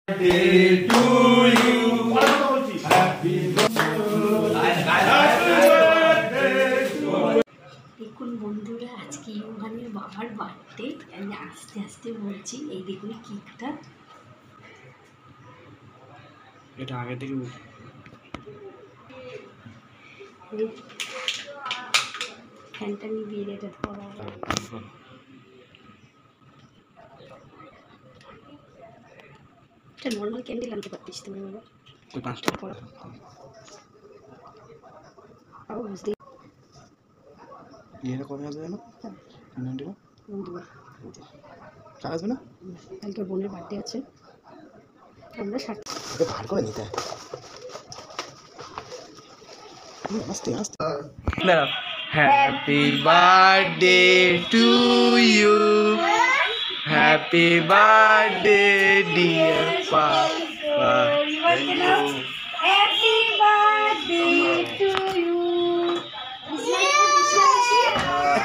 Day to you. Happy দেখুন বন্ধুরা, আজকে ইউহানের বাবার বার্থডে। আমি আস্তে আস্তে বলছি, এই দেখুন কেকটা। এটা আগে থেকে ফ্যানটা নিয়ে এটা ধরা নর্মাল ক্যান্ডেল আনতে পারতিস তুমি বাবা। ওই 5টা পড়া এটা কবে আসবে জানো? কার আসবে না? কালকে বোনের বার্থডে আছে, আমরা ওকে ভার করে নিতে হয়। আস্তে আস্তে দাঁড়াও। Happy birthday to you, happy birthday dear পাপা। Happy birthday to you.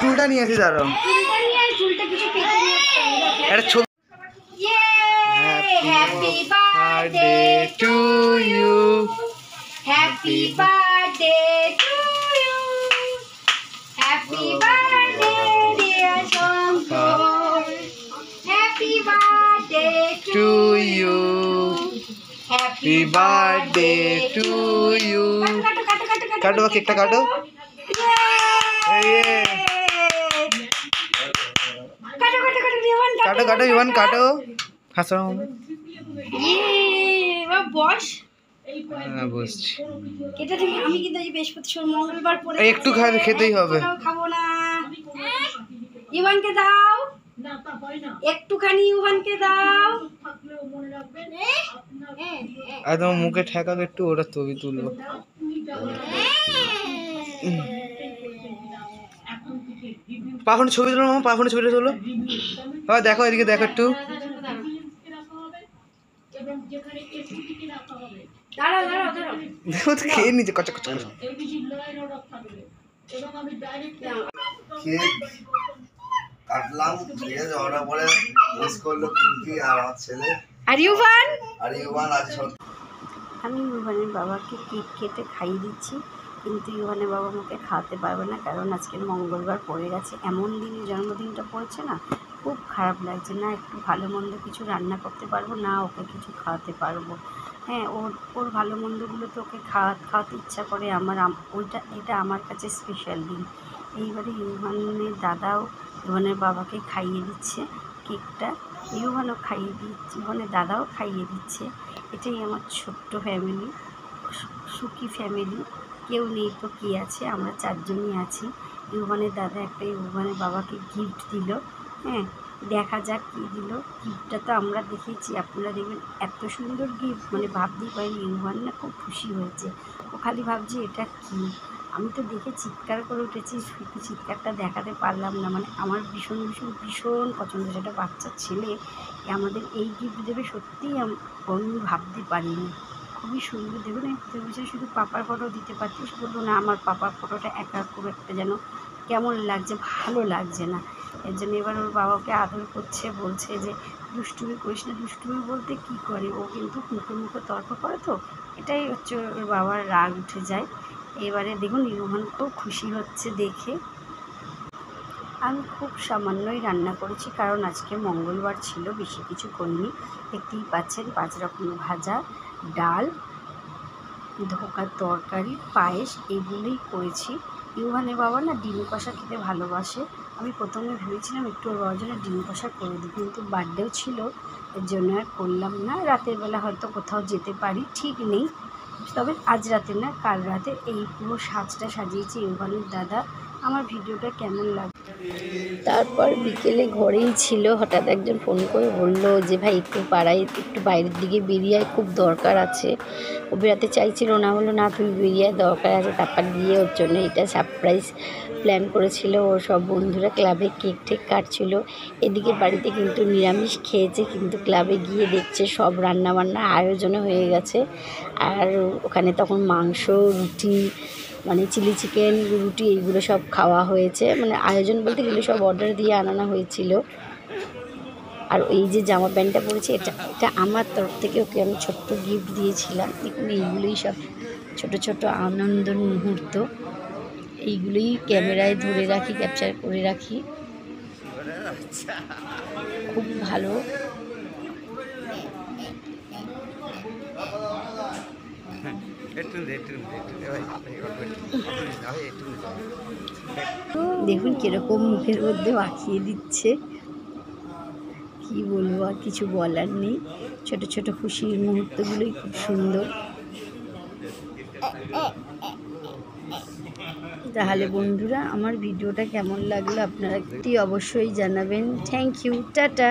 চুলটা নিয়ে আসি, দাঁড়াও। চুলটা কিছু কেটে নিয়ে একটা ছবি। Happy birthday to you, happy birthday to you, happy birthday dear Shankar, happy birthday to you, happy happy birthday to you. কাটো কেকটা কাটো। কাটো কাটো ইভান কাটো। হাসো। বস হ্যাঁ বসছি। এটা থেকে আমি কিন্তু এই বৃহস্পতিবার মঙ্গলবার পরে একটু খেতেই হবে। খাবো না। ইভানকে দাও একটুখানি, ইভানকে দাও। আর তোমার মুখে ঠেকাবে একটু, ওটা ছবি তুলবো। পাখনে ছবি তুলো মামা, পাখনে ছবিটা তোলো। হ্যাঁ দেখো, এদিকে দেখো একটু। দেখো তো খেয়ে নিচ্ছে কচা কচা। কেক কাটলাম, ঠিক আছে, অর্ডার করে মিস করলো কুলকি আর আমার ছেলে। আর ইউভান আজ আমি ইউভানের বাবাকে কেক কেটে খাইয়ে দিচ্ছি, কিন্তু ইউভানের বাবা আমাকে খাওয়াতে পারবে না, কারণ আজকে মঙ্গলবার পড়ে গেছে। এমন দিনে জন্মদিনটা পড়েছে না, খুব খারাপ লাগছে। না একটু ভালো মন্দ কিছু রান্না করতে পারবো, না ওকে কিছু খাওয়াতে পারবো। হ্যাঁ, ওর ভালো মন্দগুলো তো ওকে খাওয়াতে ইচ্ছা করে আমার। এটা আমার কাছে স্পেশাল দিন। এইবারে ইউভানের দাদাও ইউভানের বাবাকে খাইয়ে দিচ্ছে কেকটা, ইউভানও খাইয়ে দিচ্ছে, ইউভানের দাদাও খাইয়ে দিচ্ছে। এটাই আমার ছোট্ট ফ্যামিলি, সুখী ফ্যামিলি। কেউ নেই তো কী আছে, আমরা 4 জনই আছি। ইউভানের দাদা একটা ইউভানের বাবাকে গিফট দিল। হ্যাঁ, দেখা যাক কী দিল। গিফটটা তো আমরা দেখেছি, আপনারা দেখবেন। এত সুন্দর গিফট, মানে ভাবতেই পারি। ইউভান না খুব খুশি হয়েছে, ও খালি ভাবছি এটা কী। আমি তো দেখে চিৎকার করে উঠেছি, শুধু চিৎকারটা দেখাতে পারলাম না। মানে আমার ভীষণ ভীষণ ভীষণ পছন্দ। সেটা বাচ্চা ছেলে আমাদের এই গিফট দেবে, সত্যিই আমি ভাবতে পারিনি। খুবই সুন্দর। দেখুন, আমি ভেবেছি শুধু পাপার ফটো দিতে পারতিস, বললো না আমার পাপার ফটোটা একা খুব একটা যেন কেমন লাগছে, ভালো লাগছে না। এর জন্য এবার ওর বাবাকে আদর করছে, বলছে যে দুষ্টুমি করিস না। দুষ্টুমি বলতে কী করে, ও কিন্তু মুখে মুখে তর্ক করে, তো এটাই হচ্ছে ওর বাবার রাগ উঠে যায়। এবারে দেখুন ইউভান খুব খুশি হচ্ছে দেখে। আমি খুব সামান্যই রান্না করেছি, কারণ আজকে মঙ্গলবার ছিল, বেশি কিছু করিনি। দেখতেই পাচ্ছেন 5 রকম ভাজা, ডাল, ধোকার তরকারি, পায়েস, এগুলোই করেছি। ইউভানের বাবা না ডিম কষা খেতে ভালোবাসে। আমি প্রথমে ভেবেছিলাম একটু ওর বাবার জন্য ডিম কষা করে দিই, কিন্তু বার্থডেও ছিল, এর জন্য আর করলাম না। রাতের বেলা হয়তো কোথাও যেতে পারি, ঠিক নেই। তবে আজ রাতে না, কাল রাতে। এই পুরো সাজটা সাজিয়েছি ইউভানের দাদা। আমার ভিডিওটা কেমন লাগে। তারপর বিকেলে ঘরেই ছিল, হঠাৎ একজন ফোন করে বলল যে ভাই একটু পাড়ায় একটু বাইরের দিকে বেরিয়ে আয়, খুব দরকার আছে। ও বেরাতে চাইছিল না, বললো না তুই বেরিয়ে আয়, দরকার আছে। তারপর গিয়ে ওর জন্য এটা সারপ্রাইজ প্ল্যান করেছিল। ওর সব বন্ধুরা ক্লাবে কেক টেক কাটছিল। এদিকে বাড়িতে কিন্তু নিরামিষ খেয়েছে, কিন্তু ক্লাবে গিয়ে দেখছে সব রান্নাবান্না আয়োজনও হয়ে গেছে। আর ওখানে তখন মাংস, রুটি, মানে চিলি চিকেন, রুটি, এইগুলো সব খাওয়া হয়েছে। মানে আয়োজন বলতে গেলে সব অর্ডার দিয়ে আনানো হয়েছিল। আর এই যে জামা প্যান্টটা পরেছে এটা এটা আমার তরফ থেকে ওকে আমি ছোট্ট গিফট দিয়েছিলাম। দেখুন এইগুলোই সব ছোট ছোট আনন্দের মুহূর্ত, এইগুলোই ক্যামেরায় ধরে রাখি, ক্যাপচার করে রাখি। খুব ভালো। দেখুন কিরকম মুখের মধ্যে মাখিয়ে দিচ্ছে, কি বলবো, আর কিছু বলার নেই। ছোট ছোট খুশির মুহূর্তগুলোই খুব সুন্দর। তাহলে বন্ধুরা, আমার ভিডিওটা কেমন লাগলো আপনারা অবশ্যই জানাবেন। Thank you, tata.